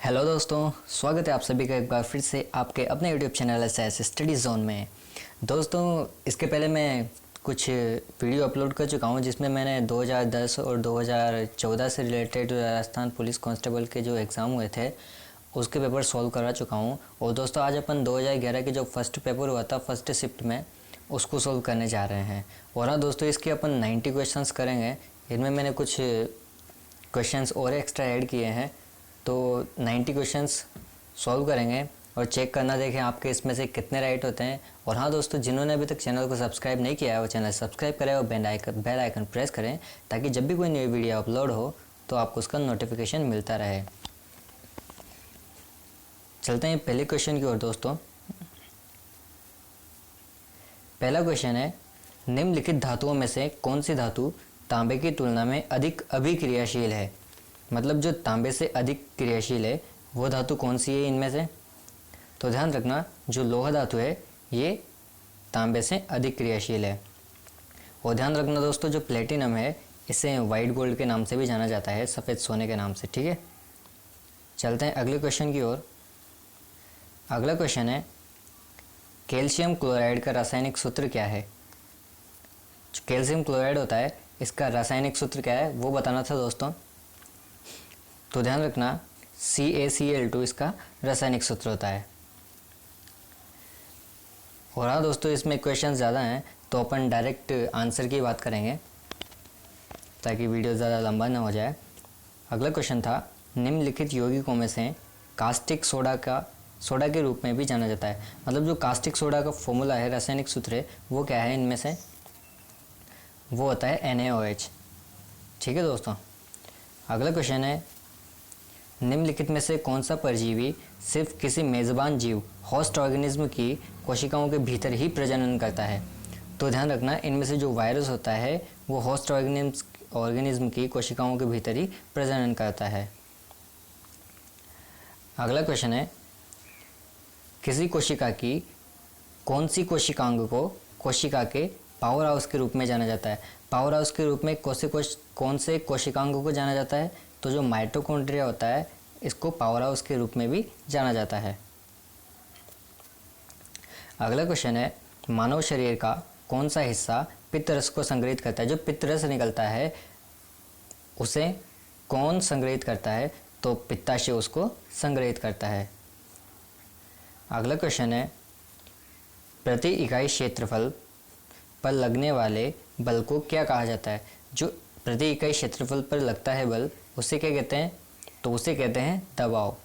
Hello दोस्तों, स्वागत है आप सभी का एक बार फिर से आपके अपने YouTube channel SS study zone में। दोस्तों, इसके पहले मैं कुछ वीडियो अपलोड कर चुका हूं जिसमें मैंने 2010 और 2014 से रिलेटेड राजस्थान पुलिस कांस्टेबल के जो एग्ज़ाम हुए थे उसके पेपर सॉल्व करा चुका हूं। और दोस्तों, आज अपन 2011 के जो फर्स्ट पेपर हुआ था फर्स्ट शिफ्ट में उसको सॉल्व करने जा रहे हैं। और हाँ दोस्तों, इसके अपन 90 क्वेश्चंस करेंगे। इनमें मैंने कुछ क्वेश्चंस और एक्स्ट्रा ऐड किए हैं, तो 90 क्वेश्चंस सॉल्व करेंगे और चेक करना देखें आपके इसमें से कितने राइट होते हैं। और हाँ दोस्तों, जिन्होंने अभी तक चैनल को सब्सक्राइब नहीं किया है वो चैनल सब्सक्राइब करें और बेल आइकन प्रेस करें ताकि जब भी कोई नई वीडियो अपलोड हो तो आपको उसका नोटिफिकेशन मिलता रहे। चलते हैं पहले क्वेश्चन की ओर दोस्तों। पहला क्वेश्चन है, निम्नलिखित धातुओं में से कौन सी धातु तांबे की तुलना में अधिक अभिक्रियाशील है। मतलब जो तांबे से अधिक क्रियाशील है वो धातु कौन सी है इनमें से। तो ध्यान रखना, जो लोहा धातु है ये तांबे से अधिक क्रियाशील है। और ध्यान रखना दोस्तों, जो प्लेटिनम है इसे वाइट गोल्ड के नाम से भी जाना जाता है, सफ़ेद सोने के नाम से। ठीक है, चलते हैं अगले क्वेश्चन की ओर। अगला क्वेश्चन है, कैल्शियम क्लोराइड का रासायनिक सूत्र क्या है। जो कैल्शियम क्लोराइड होता है इसका रासायनिक सूत्र क्या है वो बताना था दोस्तों। तो ध्यान रखना, CaCl2 इसका रासायनिक सूत्र होता है। और हाँ दोस्तों, इसमें क्वेश्चन ज़्यादा हैं तो अपन डायरेक्ट आंसर की बात करेंगे ताकि वीडियो ज़्यादा लंबा ना हो जाए। अगला क्वेश्चन था, निम्नलिखित यौगिकों में से कास्टिक सोडा के रूप में भी जाना जाता है। मतलब जो कास्टिक सोडा का फॉर्मूला है, रासायनिक सूत्र है, वो क्या है इनमें से, वो होता है NaOH। ठीक है दोस्तों। अगला क्वेश्चन है, निम्नलिखित में से कौन सा परजीवी सिर्फ किसी मेज़बान जीव होस्ट ऑर्गेनिज्म की कोशिकाओं के भीतर ही प्रजनन करता है। तो ध्यान रखना, इनमें से जो वायरस होता है वो होस्ट ऑर्गेनिज्म की कोशिकाओं के भीतर ही प्रजनन करता है। अगला क्वेश्चन है, किसी कोशिका की कौन सी कोशिकांग को कोशिका के पावर हाउस के रूप में जाना जाता है। पावर हाउस के रूप में कौन से कोशिकांग को जाना जाता है। तो जो माइटोकॉन्ड्रिया होता है इसको पावर हाउस के रूप में भी जाना जाता है। अगला क्वेश्चन है, मानव शरीर का कौन सा हिस्सा पित्तरस को संग्रहित करता है। जो पित्तरस निकलता है उसे कौन संग्रहित करता है। तो पित्ताशय उसको संग्रहित करता है। अगला क्वेश्चन है, प्रति इकाई क्षेत्रफल पर लगने वाले बल को क्या कहा जाता है। जो प्रति इकाई क्षेत्रफल पर लगता है बल उसे क्या कहते हैं। तो उसे कहते हैं दबाव।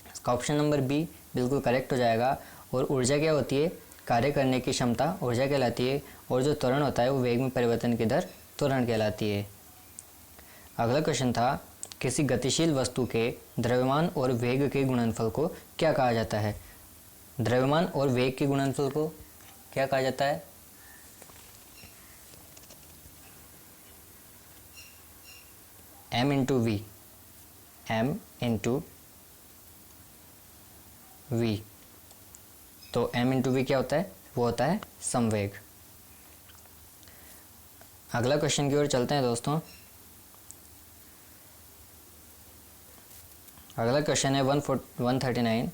इसका ऑप्शन नंबर बी बिल्कुल करेक्ट हो जाएगा। और ऊर्जा क्या होती है, कार्य करने की क्षमता ऊर्जा कहलाती है। और जो त्वरण होता है वो वेग में परिवर्तन की दर त्वरण कहलाती है। अगला क्वेश्चन था, किसी गतिशील वस्तु के द्रव्यमान और वेग के गुणनफल को क्या कहा जाता है। द्रव्यमान और वेग के गुणनफल को क्या कहा जाता है। m into v. तो m इंटू वी क्या होता है, वो होता है संवेग। अगला क्वेश्चन की ओर चलते हैं दोस्तों। अगला क्वेश्चन है 139,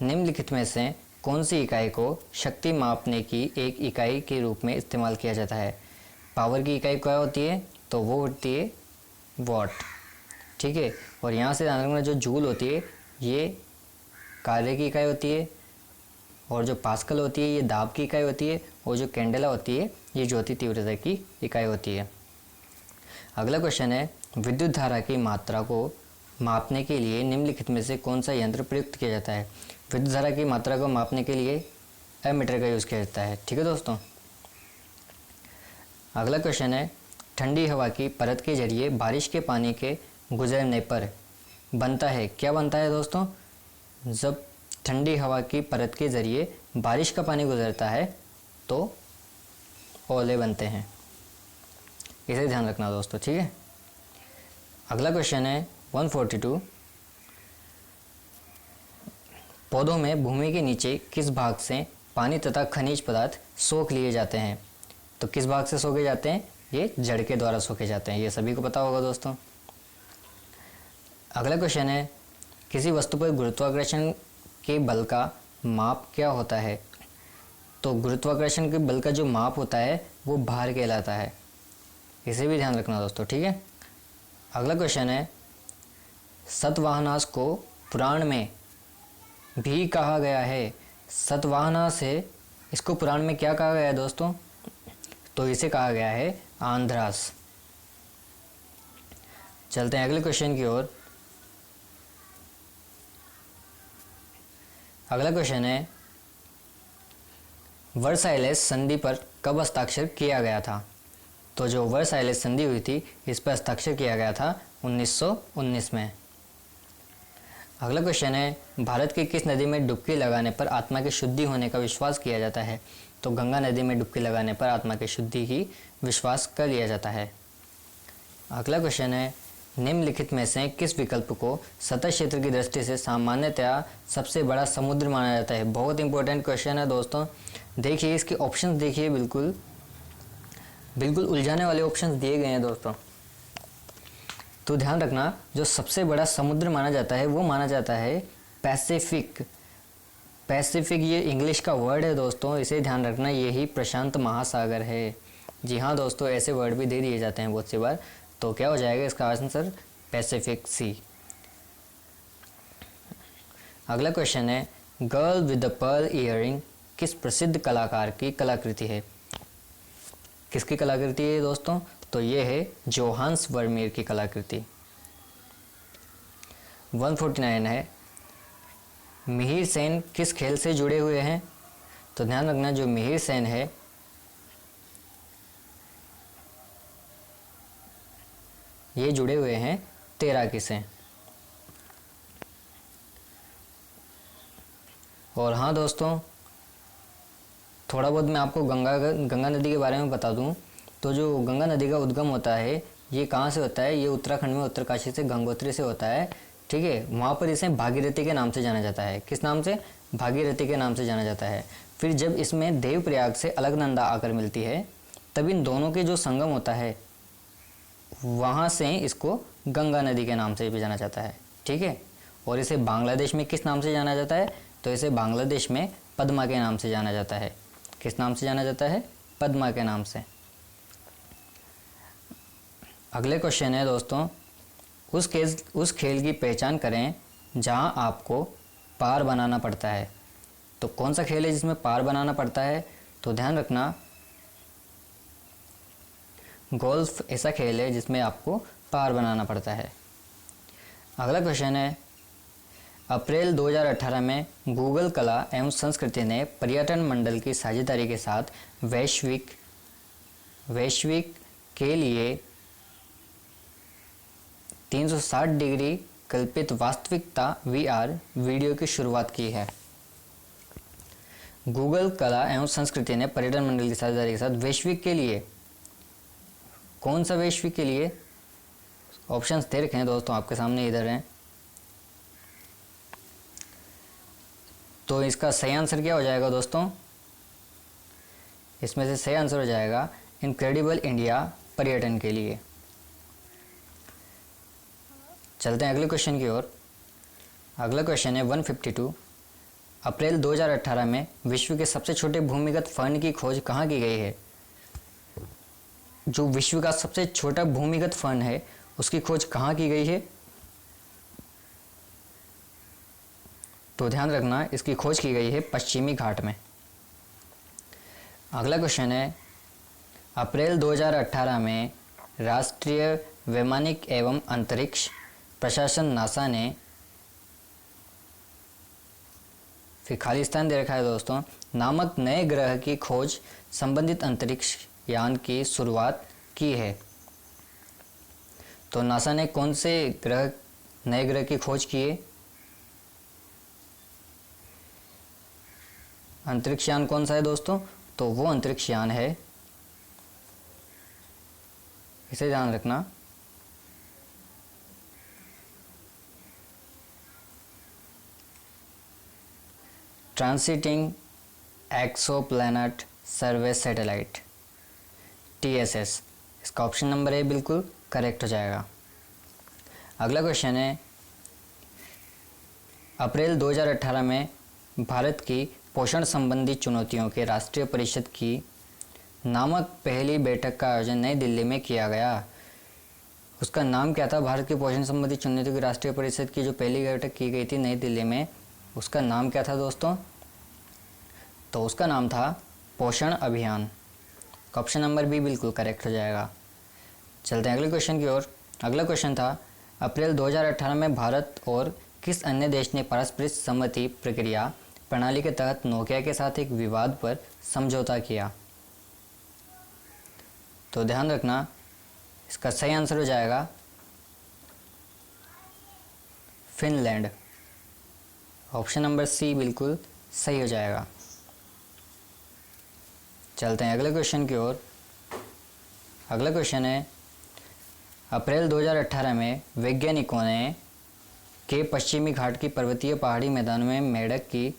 निम्नलिखित में से कौन सी इकाई को शक्ति मापने की एक इकाई के रूप में इस्तेमाल किया जाता है। पावर की इकाई क्या होती है, तो वो होती है वॉट। ठीक है, और यहाँ से ध्यान रखना, जो जूल होती है ये कार्य की इकाई होती है, और जो पास्कल होती है ये दाब की इकाई होती है, और जो कैंडेला होती है ये ज्योति तीव्रता की इकाई होती है। अगला क्वेश्चन है, विद्युत धारा की मात्रा को मापने के लिए निम्नलिखित में से कौन सा यंत्र प्रयुक्त किया जाता है। विद्युत धारा की मात्रा को मापने के लिए एमीटर का यूज़ किया जाता है। ठीक है दोस्तों। अगला क्वेश्चन है, ठंडी हवा की परत के जरिए बारिश के पानी के गुजरने पर बनता है। क्या बनता है दोस्तों, जब ठंडी हवा की परत के जरिए बारिश का पानी गुजरता है तो ओले बनते हैं। इसे ध्यान रखना दोस्तों। ठीक है। अगला क्वेश्चन है 142, पौधों में भूमि के नीचे किस भाग से पानी तथा खनिज पदार्थ सोख लिए जाते हैं। तो किस भाग से सोखे जाते हैं, ये जड़ के द्वारा सोखे जाते हैं। ये सभी को पता होगा दोस्तों। अगला क्वेश्चन है, किसी वस्तु पर गुरुत्वाकर्षण के बल का माप क्या होता है? तो गुरुत्वाकर्षण के बल का जो माप होता है वो भार कहलाता है। इसे भी ध्यान रखना दोस्तों, ठीक है। अगला क्वेश्चन है, सतवाहनास को पुराण में भी कहा गया है। सतवाहनास है, इसको पुराण में क्या कहा गया है दोस्तों? तो इसे कहा गया है आंध्रास। चलते हैं अगले क्वेश्चन की ओर। अगला क्वेश्चन है, वर्साइलेस संधि पर कब हस्ताक्षर किया गया था? तो जो वर्साइलेस संधि हुई थी इस पर हस्ताक्षर किया गया था 1919 में। अगला क्वेश्चन है, भारत की किस नदी में डुबकी लगाने पर आत्मा की शुद्धि होने का विश्वास किया जाता है? तो गंगा नदी में डुबकी लगाने पर आत्मा की शुद्धि की विश्वास कर लिया जाता है। अगला क्वेश्चन है, निम्नलिखित में से किस विकल्प को सतह क्षेत्र की दृष्टि से सामान्यतया सबसे बड़ा समुद्र माना जाता है? बहुत इंपॉर्टेंट क्वेश्चन है दोस्तों। देखिए इसके ऑप्शंस देखिए, बिल्कुल बिल्कुल उलझाने वाले ऑप्शंस दिए गए हैं दोस्तों। तो ध्यान रखना, जो सबसे बड़ा समुद्र माना जाता है वो माना जाता है पैसिफिक। पैसिफिक ये इंग्लिश का वर्ड है दोस्तों, इसे ध्यान रखना, यही प्रशांत महासागर है। जी हाँ दोस्तों, ऐसे वर्ड भी दे दिए जाते हैं बहुत सी बार। तो क्या हो जाएगा इसका आंसर? पैसिफिक सी। अगला क्वेश्चन है, girl with the pearl earring किस प्रसिद्ध कलाकार की कलाकृति है? किसकी कलाकृति है दोस्तों? तो ये है जोहान्स वर्मीयर की कलाकृति। 149 है, मिहिर सेन किस खेल से जुड़े हुए हैं? तो ध्यान रखना, जो मिहिर सेन है ये जुड़े हुए हैं तैराकी से। और हाँ दोस्तों, थोड़ा बहुत मैं आपको गंगा नदी के बारे में बता दूं। तो जो गंगा नदी का उद्गम होता है ये कहाँ से होता है? ये उत्तराखंड में उत्तरकाशी से गंगोत्री से होता है, ठीक है। वहाँ पर इसे भागीरथी के नाम से जाना जाता है। किस नाम से? भागीरथी के नाम से जाना जाता है। फिर जब इसमें देवप्रयाग से अलकनंदा आकर मिलती है तब इन दोनों के जो संगम होता है वहाँ से इसको गंगा नदी के नाम से भी जाना जाता है, ठीक है। और इसे बांग्लादेश में किस नाम से जाना जाता है? तो इसे बांग्लादेश में पद्मा के नाम से जाना जाता है। किस नाम से जाना जाता है? पद्मा के नाम से। अगले क्वेश्चन है दोस्तों, उस खेल की पहचान करें जहां आपको पार बनाना पड़ता है। तो कौन सा खेल है जिसमें पार बनाना पड़ता है? तो ध्यान रखना, गोल्फ ऐसा खेल है जिसमें आपको पार बनाना पड़ता है। अगला क्वेश्चन है, अप्रैल 2018 में गूगल कला एवं संस्कृति ने पर्यटन मंडल की साझेदारी के साथ वैश्विक के लिए 360 डिग्री कल्पित वास्तविकता VR वीडियो की शुरुआत की है। गूगल कला एवं संस्कृति ने पर्यटन मंडल की साझेदारी के साथ वैश्विक के लिए, कौन सा वैश्विक के लिए? ऑप्शंस दे रखे हैं दोस्तों आपके सामने, इधर हैं। तो इसका सही आंसर क्या हो जाएगा दोस्तों? इसमें से सही आंसर हो जाएगा इनक्रेडिबल इंडिया पर्यटन के लिए। चलते हैं अगले क्वेश्चन की ओर। अगला क्वेश्चन है 152, अप्रैल 2018 में विश्व के सबसे छोटे भूमिगत फर्न की खोज कहाँ की गई है? जो विश्व का सबसे छोटा भूमिगत फर्न है उसकी खोज कहाँ की गई है? तो ध्यान रखना, इसकी खोज की गई है पश्चिमी घाट में। अगला क्वेश्चन है, अप्रैल 2018 में राष्ट्रीय वैमानिक एवं अंतरिक्ष प्रशासन नासा ने, फिर खाली स्थान दे रखा है दोस्तों, नामक नए ग्रह की खोज संबंधित अंतरिक्ष यान की शुरुआत की है। तो नासा ने कौन से नए ग्रह की खोज की है? अंतरिक्ष यान कौन सा है दोस्तों? तो वो अंतरिक्ष यान है, इसे ध्यान रखना, ट्रांसिटिंग एक्सोप्लैनेट सर्वे सैटेलाइट, TSS। इसका ऑप्शन नंबर ए बिल्कुल करेक्ट हो जाएगा। अगला क्वेश्चन है, अप्रैल 2018 में भारत की पोषण संबंधी चुनौतियों के राष्ट्रीय परिषद की नामक पहली बैठक का आयोजन नई दिल्ली में किया गया। उसका नाम क्या था? भारत की पोषण संबंधी चुनौतियों की राष्ट्रीय परिषद की जो पहली बैठक की गई थी नई दिल्ली में, उसका नाम क्या था दोस्तों? तो उसका नाम था पोषण अभियान। ऑप्शन नंबर बी बिल्कुल करेक्ट हो जाएगा। चलते हैं अगले क्वेश्चन की ओर। अगला क्वेश्चन था, अप्रैल 2018 में भारत और किस अन्य देश ने पारस्परिक सहमति प्रक्रिया प्रणाली के तहत नोकिया के साथ एक विवाद पर समझौता किया? तो ध्यान रखना, इसका सही आंसर हो जाएगा फिनलैंड। ऑप्शन नंबर सी बिल्कुल सही हो जाएगा। चलते हैं अगले क्वेश्चन की ओर। अगला क्वेश्चन है, अप्रैल 2018 में वैज्ञानिकों ने के पश्चिमी घाट की पर्वतीय पहाड़ी मैदान में मेढक की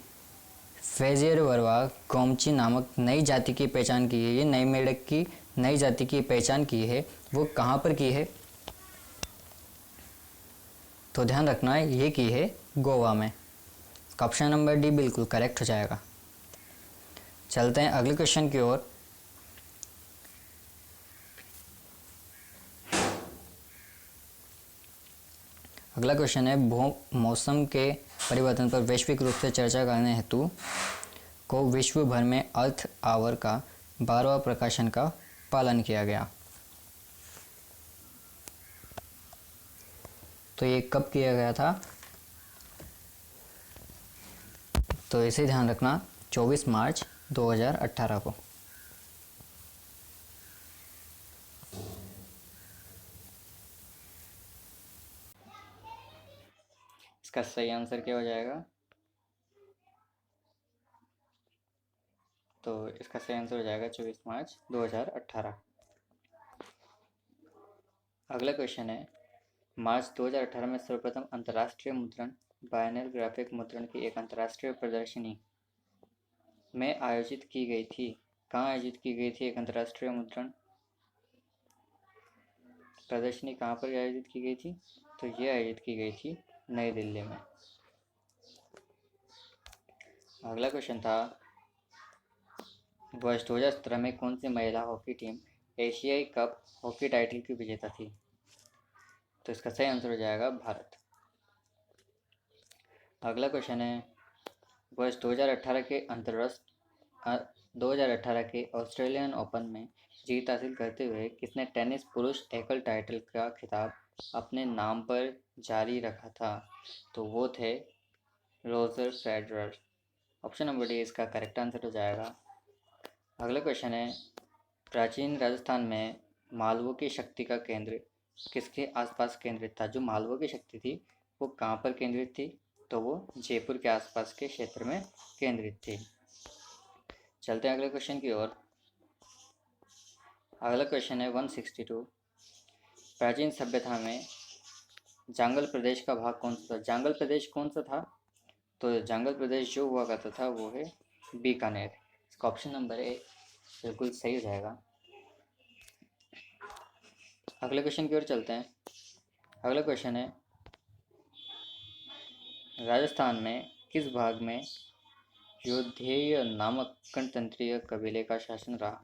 फेजियरवर्वा गोमची नामक नई जाति की पहचान की है। ये नई मेढक की नई जाति की पहचान की है, वो कहाँ पर की है? तो ध्यान रखना, ये की है गोवा में। ऑप्शन नंबर डी बिल्कुल करेक्ट हो जाएगा। चलते हैं अगले क्वेश्चन की ओर। अगला क्वेश्चन है, मौसम के परिवर्तन पर वैश्विक रूप से चर्चा करने हेतु को विश्व भर में अर्थ आवर का 12वां प्रकाशन का पालन किया गया। तो ये कब किया गया था? तो इसे ध्यान रखना, 24 मार्च 2018 को। इसका सही आंसर क्या हो जाएगा? तो इसका सही आंसर हो जाएगा 24 मार्च 2018। अगला क्वेश्चन है, मार्च 2018 में सर्वप्रथम अंतर्राष्ट्रीय मुद्रण बायनल ग्राफिक मुद्रण की एक अंतर्राष्ट्रीय प्रदर्शनी में आयोजित की गई थी। कहाँ आयोजित की गई थी एक अंतर्राष्ट्रीय मुद्रण प्रदर्शनी? कहाँ पर आयोजित की गई थी? तो ये आयोजित की गई थी नई दिल्ली में। अगला क्वेश्चन था, वर्ष 2017 में कौन सी महिला हॉकी टीम एशियाई कप हॉकी टाइटल की विजेता थी? तो इसका सही आंसर हो जाएगा भारत। अगला क्वेश्चन है, वर्ष 2018 के 2018 के ऑस्ट्रेलियन ओपन में जीत हासिल करते हुए किसने टेनिस पुरुष एकल टाइटल का खिताब अपने नाम पर जारी रखा था? तो वो थे Roger Federer. Option number D इसका करेक्ट आंसर हो जाएगा। अगला क्वेश्चन है, प्राचीन राजस्थान में मालवों की शक्ति का केंद्र किसके आसपास केंद्रित था? जो मालवों की शक्ति थी वो कहाँ पर केंद्रित थी? तो वो जयपुर के आसपास के क्षेत्र में केंद्रित थी। चलते हैं अगले क्वेश्चन की ओर। अगला क्वेश्चन है 162, प्राचीन सभ्यता में जांगल प्रदेश का भाग कौन सा था? जांगल प्रदेश कौन सा था? तो जांगल प्रदेश जो हुआ करता था वो है बीकानेर। इसका ऑप्शन नंबर ए बिल्कुल सही हो जाएगा। अगले क्वेश्चन की ओर चलते हैं। अगला क्वेश्चन है, राजस्थान में किस भाग में योधेय नामक गणतंत्रीय कबीले का शासन रहा?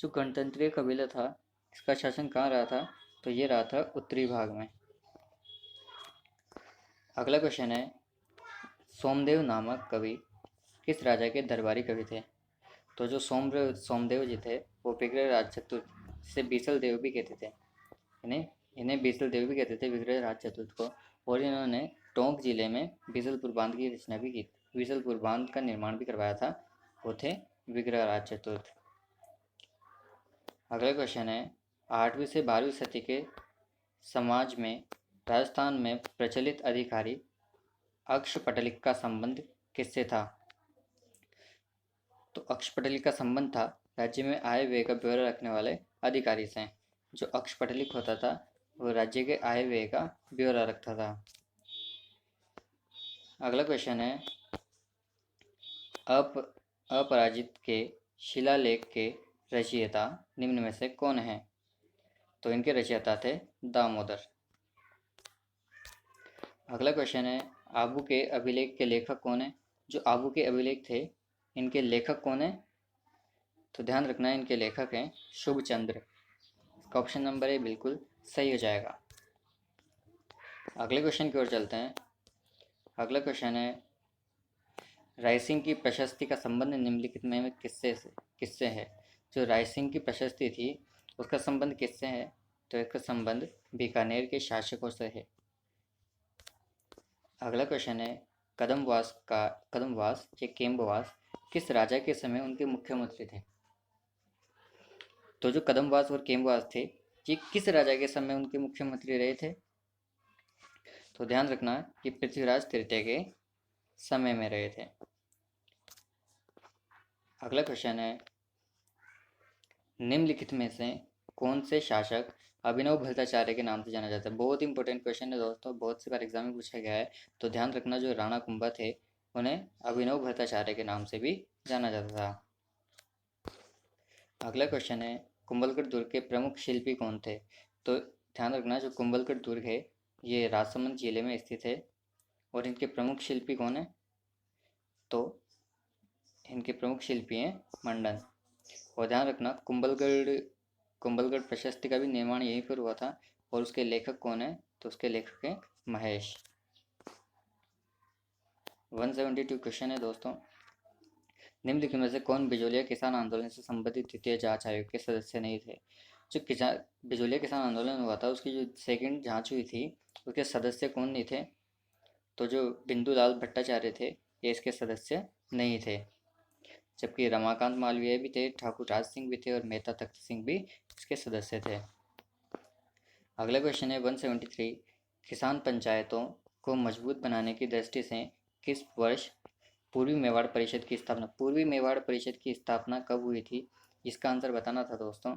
जो गणतंत्रीय कबीला था इसका शासन कहाँ रहा था? तो ये रहा था उत्तरी भाग में। अगला क्वेश्चन है, सोमदेव नामक कवि किस राजा के दरबारी कवि थे? तो जो सोमदेव जी थे वो विग्रह राज चतुर्थ से बीसल देव भी कहते थे। इन्हें बीसल देव भी कहते थे, विग्रह राज चतुर्थ को। और इन्होंने टोंक जिले में बीसलपुर बांध की रचना भी की, बीसलपुर बांध का निर्माण भी करवाया था। वो थे विग्रह राज चतुर्थ। अगला क्वेश्चन है, 8वीं से 12वीं सदी के समाज में राजस्थान में प्रचलित अधिकारी अक्षपटलिक का संबंध किससे था? तो अक्षपटलिक का संबंध था राज्य में आय व्यय का ब्यौरा रखने वाले अधिकारी से। जो अक्षपटलिक होता था वो राज्य के आय व्यय का ब्यौरा रखता था। अगला क्वेश्चन है, अपराजित के शिलालेख के रचयिता निम्न में से कौन है? तो इनके रचयिता थे दामोदर। अगला क्वेश्चन है, आबू के अभिलेख के लेखक कौन है? जो आबू के अभिलेख थे इनके लेखक कौन है? तो ध्यान रखना है इनके लेखक हैं शुभ चंद्र। इसका ऑप्शन नंबर ए बिल्कुल सही हो जाएगा। अगले क्वेश्चन की ओर चलते हैं। अगला क्वेश्चन है, रायसिंह की प्रशस्ति का संबंध निम्नलिखित में किससे है? जो रायसिंह की प्रशस्ति थी उसका संबंध किससे है? तो इसका संबंध बीकानेर के शासकों से है। अगला क्वेश्चन है, कदमवास या केम्बवास किस राजा के समय उनके मुख्यमंत्री थे? तो जो कदमवास और केम्बवास थे ये किस राजा के समय उनके मुख्यमंत्री रहे थे? तो ध्यान रखना कि पृथ्वीराज तृतीय के समय में रहे थे। अगला क्वेश्चन है, निम्नलिखित में से कौन से शासक अभिनव भट्टाचार्य के नाम से जाना जाता है? बहुत इंपॉर्टेंट क्वेश्चन है दोस्तों, बहुत से बार एग्जाम में पूछा गया है। तो ध्यान रखना, जो राणा कुंभा थे उन्हें अभिनव भट्टाचार्य के नाम से भी जाना जाता था। अगला क्वेश्चन है, कुंभलगढ़ दुर्ग के प्रमुख शिल्पी कौन थे? तो ध्यान रखना, जो कुंभलगढ़ दुर्ग है ये राजसमंद जिले में स्थित है और इनके प्रमुख शिल्पी कौन है? तो इनके प्रमुख शिल्पी हैं मंडन। और ध्यान रखना, कुंभलगढ़ प्रशस्ति का भी निर्माण यहीं पर हुआ था और उसके लेखक कौन है? तो उसके लेखक हैं महेश। 172 क्वेश्चन है दोस्तों। निम्नलिखित में से कौन बिजोलिया किसान आंदोलन से संबंधित तृतीय जांच आयोग के सदस्य नहीं थे? जो बिजोलिया किसान आंदोलन हुआ था उसकी जो सेकंड जांच हुई थी उसके सदस्य कौन नहीं थे? तो जो बिंदुलाल भट्टाचार्य थे ये इसके सदस्य नहीं थे, जबकि रमाकांत मालवीय भी थे, ठाकुर राज सिंह भी थे और मेहता तख्त सिंह भी इसके सदस्य थे। अगला क्वेश्चन है 173, किसान पंचायतों को मजबूत बनाने की दृष्टि से किस वर्ष पूर्वी मेवाड़ परिषद की स्थापना कब हुई थी? इसका आंसर बताना था दोस्तों।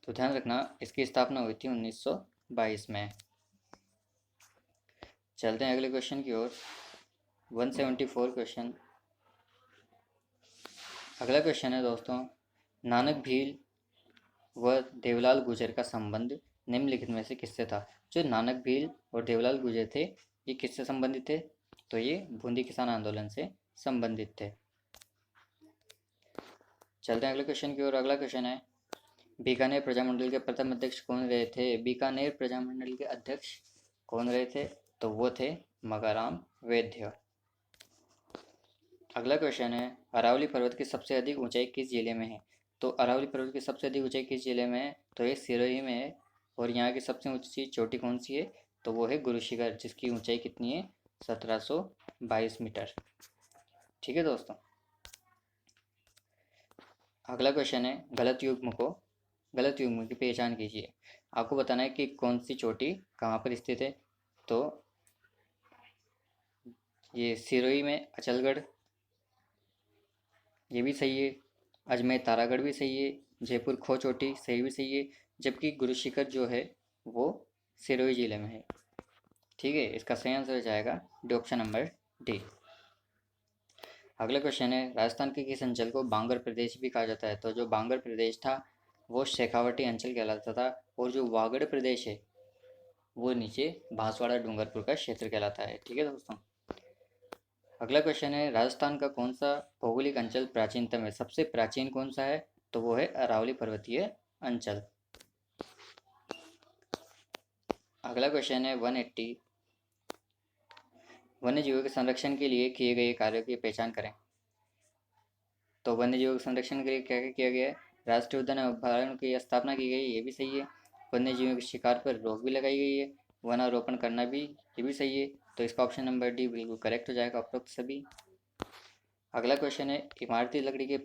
तो ध्यान रखना, इसकी स्थापना हुई थी 1922 में। चलते हैं अगले क्वेश्चन की ओर। 174 क्वेश्चन। अगला क्वेश्चन है दोस्तों, नानक भील व देवलाल गुजर का संबंध निम्नलिखित में से किससे था? जो नानक भील और देवलाल गुजर थे ये किससे संबंधित थे? तो ये बूंदी किसान आंदोलन से संबंधित थे। चलते हैं अगले क्वेश्चन की ओर। अगला क्वेश्चन है, बीकानेर प्रजामंडल के प्रथम अध्यक्ष कौन रहे थे? बीकानेर प्रजामंडल के अध्यक्ष कौन रहे थे? तो वो थे मगाराम वैद्य। अगला क्वेश्चन है, अरावली पर्वत की सबसे अधिक ऊंचाई किस जिले में है? तो अरावली पर्वत की सबसे अधिक ऊंचाई किस जिले में है? तो ये सिरोही में है। और यहाँ की सबसे ऊंची चोटी कौन सी है? तो वो है गुरु शिखर, जिसकी ऊंचाई कितनी है? 1722 मीटर। ठीक है दोस्तों। अगला क्वेश्चन है, गलत युग्म की पहचान कीजिए। आपको बताना है कि कौन सी चोटी कहाँ पर स्थित है। तो ये सिरोही में अचलगढ़, ये भी सही है। अजमेर तारागढ़ भी सही है। जयपुर खो चोटी सही भी सही है। जबकि गुरु शिखर जो है वो सिरोही जिले में है। ठीक है, इसका सही आंसर हो जाएगा डी, ऑप्शन नंबर डी। अगला क्वेश्चन है, राजस्थान के किस अंचल को बांगर प्रदेश भी कहा जाता है? तो जो बांगर प्रदेश था वो शेखावटी अंचल कहलाता था और जो वागड़ प्रदेश है वो नीचे बांसवाड़ा डूंगरपुर का क्षेत्र कहलाता है। ठीक है दोस्तों। अगला क्वेश्चन है, राजस्थान का कौन सा भौगोलिक अंचल प्राचीनतम है? सबसे प्राचीन कौन सा है? तो वो है अरावली पर्वतीय अंचल। अगला क्वेश्चन है 180, वन्य जीवों के संरक्षण के लिए किए गए कार्यों की पहचान करें। तो वन्य जीवों के संरक्षण के लिए क्या क्या किया गया है? राष्ट्रीय उद्यान अभ्यारण्य की स्थापना की गई, ये भी सही है। वन्य जीवों के शिकार पर रोक भी लगाई गई है। वनारोपण करना भी, ये भी सही है। तो इसका ऑप्शन नंबर डी बिल्कुल करेक्ट हो जाएगा उपरोक्त सभी। अगला क्वेश्चन है, इमारती लकड़ी के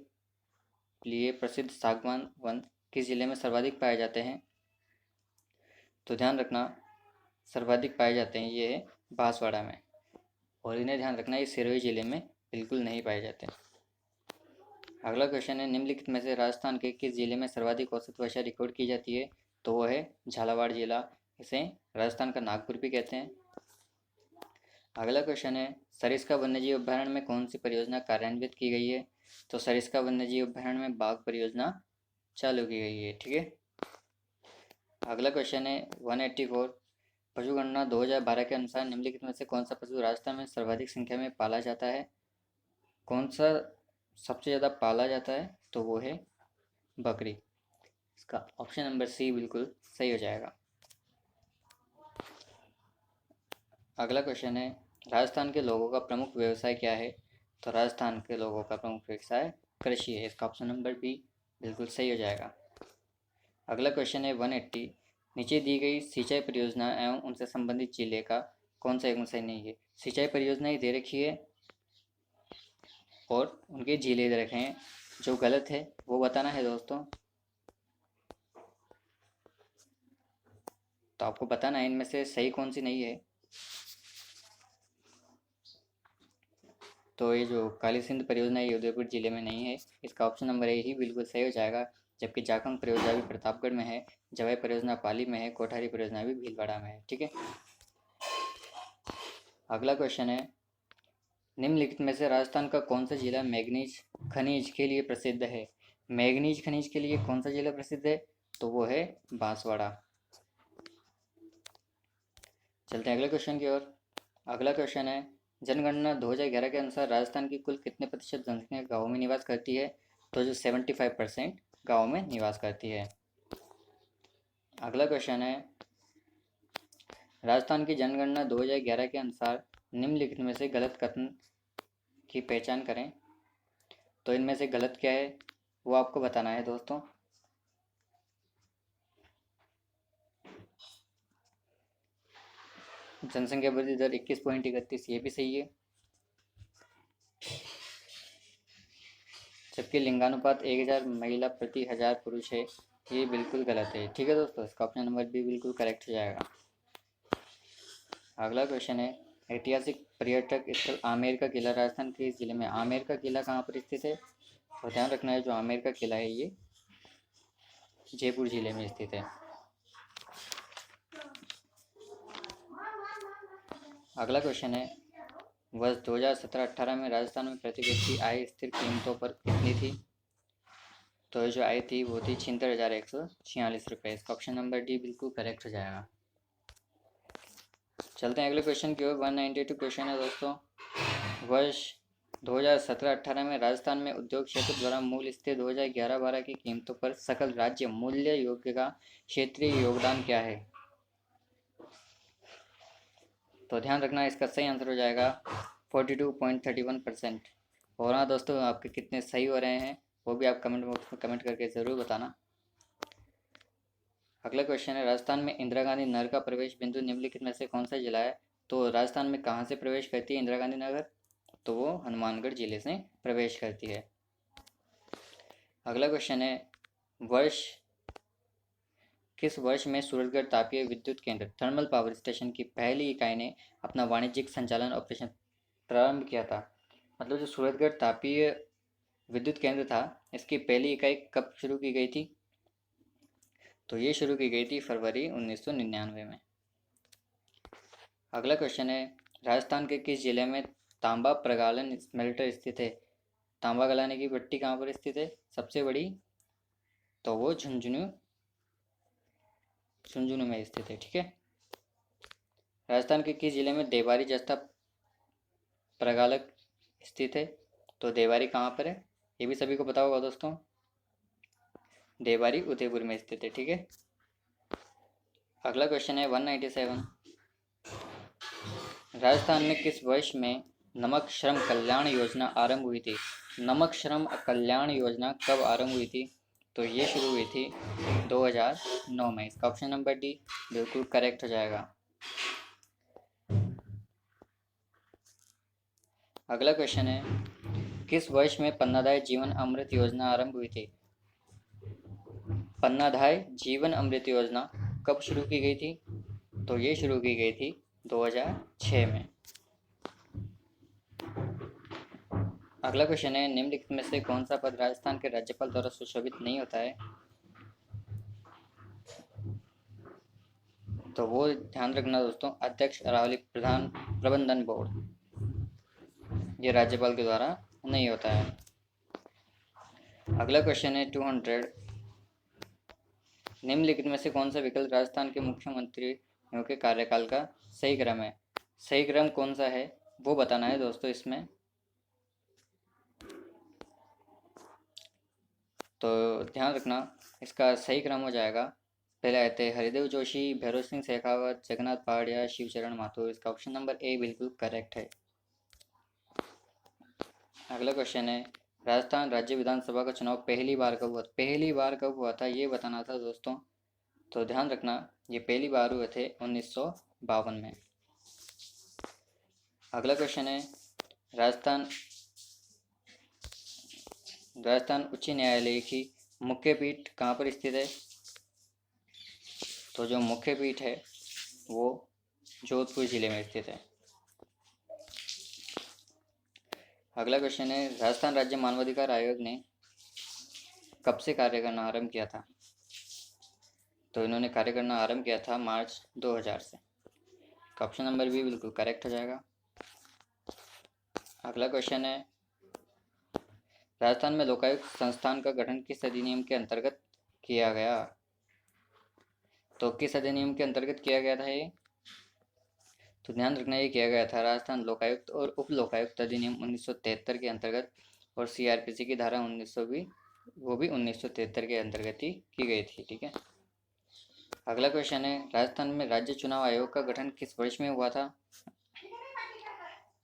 लिए प्रसिद्ध सागवान वन किस जिले में सर्वाधिक पाए जाते हैं? तो ध्यान रखना, सर्वाधिक पाए जाते हैं ये बांसवाड़ा में, और इन्हें ध्यान रखना ये सिरोही जिले में बिल्कुल नहीं पाए जाते। अगला क्वेश्चन है, निम्नलिखित में से राजस्थान के किस जिले में सर्वाधिक औसत वर्षा रिकॉर्ड की जाती है? तो वो है झालावाड़ जिला, इसे राजस्थान का नागपुर भी कहते हैं। अगला क्वेश्चन है, सरिस्का वन्यजीव अभ्यारण्य में कौन सी परियोजना कार्यान्वित की गई है? तो सरिस्का वन्यजीव अभ्यारण्य में बाघ परियोजना चालू की गई है। ठीक है। अगला क्वेश्चन है 184, पशु गणना 2012 के अनुसार निम्नलिखित में से कौन सा पशु राजस्थान में सर्वाधिक संख्या में पाला जाता है? कौन सा सबसे ज़्यादा पाला जाता है? तो वो है बकरी। इसका ऑप्शन नंबर सी बिल्कुल सही हो जाएगा। अगला क्वेश्चन है, राजस्थान के लोगों का प्रमुख व्यवसाय क्या है? तो राजस्थान के लोगों का प्रमुख व्यवसाय कृषि है। इसका ऑप्शन नंबर बी बिल्कुल सही हो जाएगा। अगला क्वेश्चन है 180, नीचे दी गई सिंचाई परियोजना एवं उनसे संबंधित जिले का कौन सा एवं सही नहीं है? सिंचाई परियोजना ही दे रखी है और उनके जिले दे रखे हैं, जो गलत है वो बताना है दोस्तों। तो आपको बताना है इनमें से सही कौन सी नहीं है। तो ये जो काली सिंध परियोजना है ये उदयपुर जिले में नहीं है। इसका ऑप्शन नंबर ए ही बिल्कुल सही हो जाएगा। जबकि जाखंग परियोजना भी प्रतापगढ़ में है, जवाई परियोजना पाली में है, कोठारी परियोजना भी भीलवाड़ा में है। ठीक है। अगला क्वेश्चन है, निम्नलिखित में से राजस्थान का कौन सा जिला मैग्नीज खनिज के लिए प्रसिद्ध है? मैग्नीज खनिज के लिए कौन सा जिला प्रसिद्ध है? तो वो है बांसवाड़ा। चलते हैं अगले क्वेश्चन की ओर। अगला क्वेश्चन है, जनगणना 2011 के अनुसार राजस्थान की कुल कितने प्रतिशत जनसंख्या गाँव में निवास करती है? तो जो 75% गाँव में निवास करती है। अगला क्वेश्चन है, राजस्थान की जनगणना 2011 के अनुसार निम्नलिखित में से गलत कथन की पहचान करें। तो इनमें से गलत क्या है वो आपको बताना है दोस्तों। जनसंख्या वृद्धि दर 21.31 ये भी सही है। जबकि लिंगानुपात 1000 महिला प्रति 1000 पुरुष है, ये बिल्कुल गलत है। ठीक है दोस्तों, इसका ऑप्शन नंबर बी बिल्कुल करेक्ट हो जाएगा। अगला क्वेश्चन है, ऐतिहासिक पर्यटक स्थल आमेर का किला राजस्थान के जिले में आमेर का किला कहाँ पर स्थित है? तो ध्यान रखना है जो आमेर का किला है ये जयपुर जिले में स्थित है। अगला क्वेश्चन है, वर्ष 2017-18 में राजस्थान में प्रति व्यक्ति आय स्थिर कीमतों पर कितनी थी? तो जो आय थी वो थी 76,146 रुपये। इसका ऑप्शन नंबर डी बिल्कुल करेक्ट हो जाएगा। चलते हैं अगले क्वेश्चन की ओर। 192 क्वेश्चन है दोस्तों, वर्ष 2017-18 में राजस्थान में उद्योग क्षेत्र द्वारा मूल स्थिर 2011-12 की कीमतों पर सकल राज्य मूल्य योग्य का क्षेत्रीय योगदान क्या है? तो ध्यान रखना इसका सही आंसर हो जाएगा 42.31%। और हाँ दोस्तों, आपके कितने सही हो रहे हैं वो भी आप कमेंट बॉक्स में कमेंट करके ज़रूर बताना। अगला क्वेश्चन है, राजस्थान में इंदिरा गांधी नगर का प्रवेश बिंदु निम्नलिखित में से कौन सा जिला है? तो राजस्थान में कहाँ से प्रवेश करती है इंदिरा गांधी नगर? तो वो हनुमानगढ़ जिले से प्रवेश करती है। अगला क्वेश्चन है, वर्ष किस वर्ष में सूरजगढ़ तापीय विद्युत केंद्र थर्मल पावर स्टेशन की पहली इकाई ने अपना वाणिज्यिक संचालन ऑपरेशन प्रारंभ किया था? मतलब जो सूरजगढ़ तापीय विद्युत केंद्र था इसकी पहली इकाई कब शुरू की गई थी? तो ये शुरू की गई थी फरवरी 1999 में। अगला क्वेश्चन है, राजस्थान के किस जिले में तांबा प्रगालन स्मेल्टर स्थित है? तांबा गलाने की भट्टी कहाँ पर स्थित है सबसे बड़ी? तो वो झुंझुनू में स्थित है। ठीक है। राजस्थान के किस जिले में देवारी जस्ता प्रगालक स्थित है? तो देवारी कहाँ पर है ये भी सभी को पता होगा दोस्तों। देवारी उदयपुर में स्थित है। ठीक है। अगला क्वेश्चन है 197, राजस्थान में किस वर्ष में नमक श्रम कल्याण योजना आरंभ हुई थी? नमक श्रम कल्याण योजना कब आरंभ हुई थी? तो ये शुरू हुई थी 2009 में। इसका ऑप्शन नंबर डी बिल्कुल करेक्ट हो जाएगा। अगला क्वेश्चन है, किस वर्ष में पन्नाधाय जीवन अमृत योजना आरंभ हुई थी? पन्नाधाय जीवन अमृत योजना कब शुरू की गई थी? तो ये शुरू की गई थी 2006 में। अगला क्वेश्चन है, निम्नलिखित में से कौन सा पद राजस्थान के राज्यपाल द्वारा सुशोभित नहीं होता है? तो वो ध्यान रखना दोस्तों, अध्यक्ष अरावली प्रधान प्रबंधन बोर्ड ये राज्यपाल के द्वारा नहीं होता है। अगला क्वेश्चन है 200, निम्नलिखित में से कौन सा विकल्प राजस्थान के मुख्यमंत्री क्योंकि कार्यकाल का सही क्रम है। सही क्रम कौन सा है वो बताना है दोस्तों इसमें। तो ध्यान रखना, इसका सही क्रम हो जाएगा, पहले आए थे हरिदेव जोशी, भैरव सिंह शेखावत, जगन्नाथ पहाड़िया, शिवचरण माथुर। इसका ऑप्शन नंबर ए बिल्कुल करेक्ट है। अगला क्वेश्चन है, राजस्थान राज्य विधानसभा का चुनाव पहली बार कब हुआ? पहली बार कब हुआ था ये बताना था दोस्तों। तो ध्यान रखना, ये पहली बार हुए थे 1952 में। अगला क्वेश्चन है, राजस्थान राजस्थान उच्च न्यायालय की मुख्य पीठ कहाँ पर स्थित है? तो जो मुख्य पीठ है वो जोधपुर जिले में स्थित है। अगला क्वेश्चन है, राजस्थान राज्य मानवाधिकार आयोग ने कब से कार्य करना आरंभ किया था? तो इन्होंने कार्य करना आरंभ किया था मार्च 2000 से। ऑप्शन नंबर बी बिल्कुल करेक्ट हो जाएगा। अगला क्वेश्चन है, राजस्थान में लोकायुक्त संस्थान का गठन किस अधिनियम के अंतर्गत किया गया? तो किस अधिनियम के अंतर्गत किया गया था ये? तो ध्यान रखना, ये किया गया था राजस्थान लोकायुक्त और उप लोकायुक्त अधिनियम 1973 के अंतर्गत, और सीआरपीसी की धारा 1900 भी, वो भी 1973 के अंतर्गत ही की गई थी। ठीक है। अगला क्वेश्चन है, राजस्थान में राज्य चुनाव आयोग का गठन किस वर्ष में हुआ था?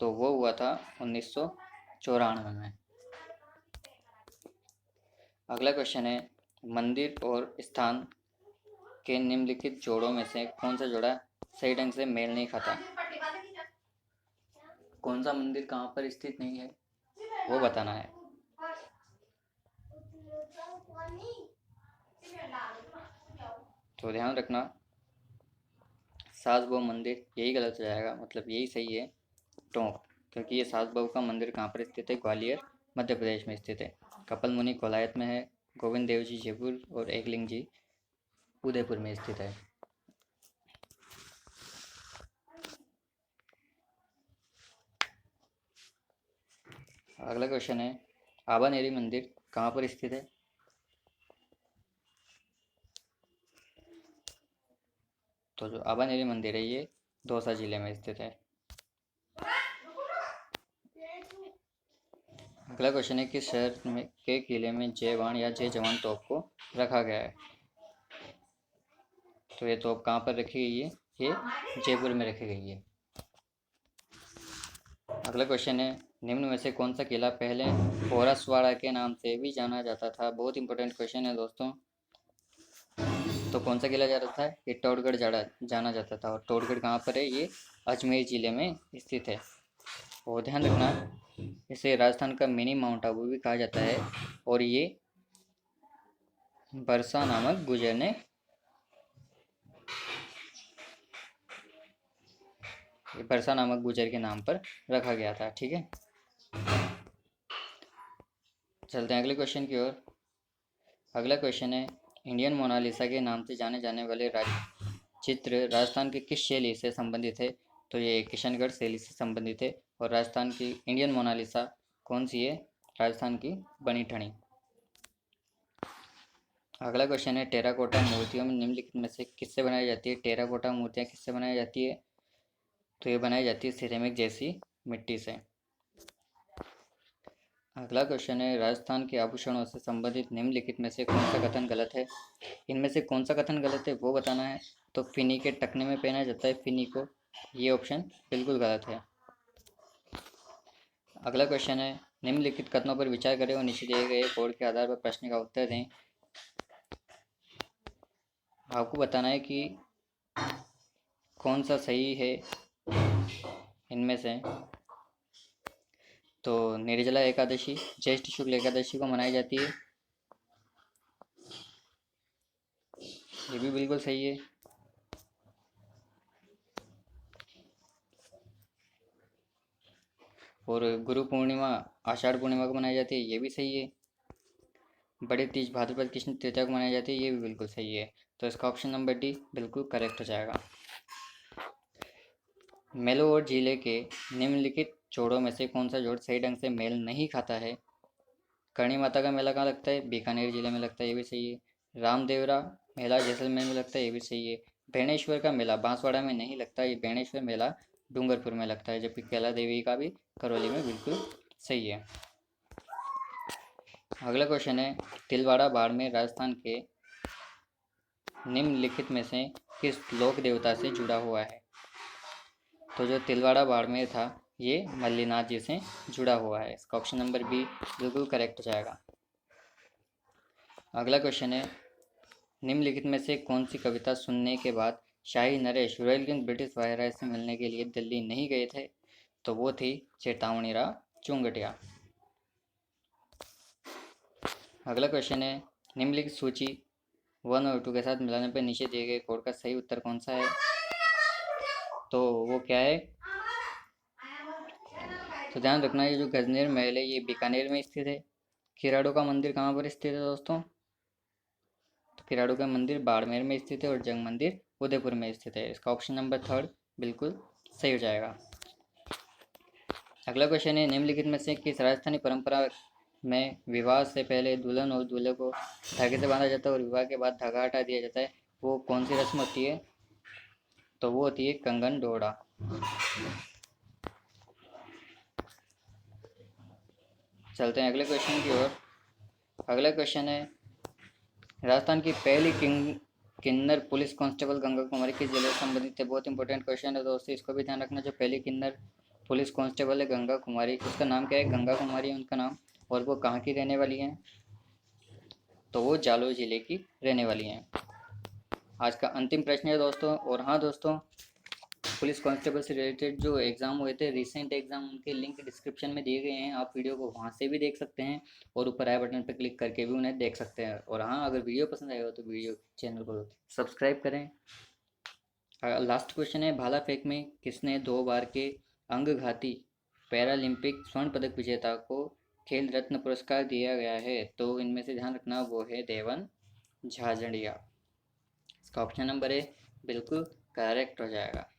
तो वो हुआ था 1994 में। अगला क्वेश्चन है, मंदिर और स्थान के निम्नलिखित जोड़ों में से कौन सा जोड़ा सही ढंग से मेल नहीं खाता? कौन सा मंदिर कहाँ पर स्थित नहीं है वो बताना है। तो ध्यान रखना, सास बहू मंदिर यही गलत हो जाएगा, मतलब यही सही है टोंक, क्योंकि ये सास बहू का मंदिर कहाँ पर स्थित है? ग्वालियर मध्य प्रदेश में स्थित है। कपिल मुनि कोलायत में है, गोविंद देव जी जयपुर और एकलिंग जी उदयपुर में स्थित है। अगला क्वेश्चन है, आबानेरी मंदिर कहाँ पर स्थित है? तो जो आबानेरी मंदिर है ये दौसा जिले में स्थित है। अगला क्वेश्चन है, किस शहर में के किले में जय बाण या जय जवान तोप को रखा गया है? तो ये तोप कहाँ पर रखी गई है? ये जयपुर में रखी गई है। अगला क्वेश्चन है, निम्न में से कौन सा किला पहले पोरसवाड़ा के नाम से भी जाना जाता था? बहुत इंपॉर्टेंट क्वेश्चन है दोस्तों। तो कौन सा किला जाता था? ये टोडगढ़ जाना जाता था। और टोडगढ़ कहाँ पर है? ये अजमेर जिले में स्थित है। और ध्यान रखना, इसे राजस्थान का मिनी माउंट आबू भी कहा जाता है, और ये बरसा नामक गुजर ने बरसा नामक गुजर के नाम पर रखा गया था। ठीक है, चलते हैं अगले क्वेश्चन की ओर। अगला क्वेश्चन है, इंडियन मोनालिसा के नाम से जाने जाने वाले चित्र राजस्थान की किस शैली से संबंधित है? तो ये किशनगढ़ शैली से संबंधित है। और राजस्थान की इंडियन मोनालिसा कौन सी है? राजस्थान की बनी ठनी। अगला क्वेश्चन है, टेराकोटा मूर्तियों में निम्नलिखित में से किससे बनाई जाती है? टेराकोटा मूर्तियाँ किससे बनाई जाती है? तो ये बनाई जाती है सिरेमिक जैसी मिट्टी से। अगला क्वेश्चन है, राजस्थान के आभूषणों से संबंधित निम्नलिखित में से कौन सा कथन गलत है? इनमें से कौन सा कथन गलत है वो बताना है। तो फिनी के टखने में पहना जाता है फिनी को, ये ऑप्शन बिल्कुल गलत है। अगला क्वेश्चन है, निम्नलिखित कथनों पर विचार करें और नीचे दिए गए कोड के आधार पर प्रश्न का उत्तर दें। आपको बताना है कि कौन सा सही है इनमें से। तो निर्जला एकादशी ज्येष्ठ शुक्ल एकादशी को मनाई जाती है, ये भी बिल्कुल सही है। और गुरु पूर्णिमा आषाढ़ पूर्णिमा को मनाई जाती है, ये भी सही है। बड़े तीज भाद्रपद कृष्ण तृतीया को मनाई जाती है, ये भी बिल्कुल सही है। तो इसका ऑप्शन नंबर डी बिल्कुल करेक्ट हो जाएगा। मेलोर जिले के निम्नलिखित जोड़ों में से कौन सा जोड़ सही ढंग से मेल नहीं खाता है? करणी माता का मेला कहाँ लगता है? बीकानेर जिले में लगता है, ये भी सही है। रामदेवरा मेला जैसलमेर में लगता है, ये भी सही है। बेणेश्वर का मेला बांसवाड़ा में नहीं लगता, ये बेणेश्वर मेला डूंगरपुर में लगता है, जबकि कैला देवी का भी करौली में बिल्कुल सही है। अगला क्वेश्चन है, तिलवाड़ा बाड़मेर राजस्थान के निम्नलिखित में से किस लोक देवता से जुड़ा हुआ है? तो जो तिलवाड़ा बाड़मेर था ये मल्लीनाथ जी से जुड़ा हुआ है। इसका ऑप्शन नंबर बी बिल्कुल करेक्ट हो जाएगा। अगला क्वेश्चन है, निम्नलिखित में से कौन सी कविता सुनने के बाद शाही नरेश रॉयल किंग ब्रिटिश वायसराय से मिलने के लिए दिल्ली नहीं गए थे? तो वो थी चेतावनी राव चुंगटिया। अगला क्वेश्चन है, निम्नलिखित सूची 1 और 2 के साथ मिलाने पर नीचे दिए गए कोड का सही उत्तर कौन सा है? तो वो क्या है? तो ध्यान रखना, ये जो गजनेर महल है ये बीकानेर में स्थित है। खिराड़ू का मंदिर कहाँ पर स्थित है दोस्तों? तो खिराड़ू का मंदिर बाड़मेर में स्थित है और जंग मंदिर उदयपुर में स्थित है। इसका ऑप्शन नंबर 3 बिल्कुल सही हो जाएगा। अगला क्वेश्चन है, निम्नलिखित में से किस राजस्थानी परंपरा में विवाह से पहले दुल्हन और दूल्हे को धागे से बांधा जाता है और विवाह के बाद धागा हटा दिया जाता है? वो कौन सी रस्म होती है? तो वो होती है कंगन डोड़ा। चलते हैं अगले क्वेश्चन की ओर। अगला क्वेश्चन है, राजस्थान की पहली किन्नर पुलिस कांस्टेबल गंगा कुमारी किस जिले से संबंधित है? बहुत इंपॉर्टेंट क्वेश्चन है दोस्तों, इसको भी ध्यान रखना। जो पहली किन्नर पुलिस कांस्टेबल है गंगा कुमारी, उसका नाम क्या है? गंगा कुमारी है उनका नाम। और वो कहाँ की रहने वाली हैं? तो वो जालोर जिले की रहने वाली हैं। आज का अंतिम प्रश्न है दोस्तों। और हाँ दोस्तों, पुलिस कांस्टेबल से रिलेटेड जो एग्ज़ाम हुए थे रिसेंट एग्ज़ाम, उनके लिंक डिस्क्रिप्शन में दिए गए हैं, आप वीडियो को वहाँ से भी देख सकते हैं और ऊपर आई बटन पर क्लिक करके भी उन्हें देख सकते हैं। और हाँ, अगर वीडियो पसंद आएगा तो वीडियो चैनल को सब्सक्राइब करें। लास्ट क्वेश्चन है, भाला फेंक में किसने 2 बार के अंगघाती पैरालंपिक स्वर्ण पदक विजेता को खेल रत्न पुरस्कार दिया गया है? तो इनमें से ध्यान रखना वो है देवन झाझड़िया। इसका ऑप्शन नंबर ए बिल्कुल करेक्ट हो जाएगा।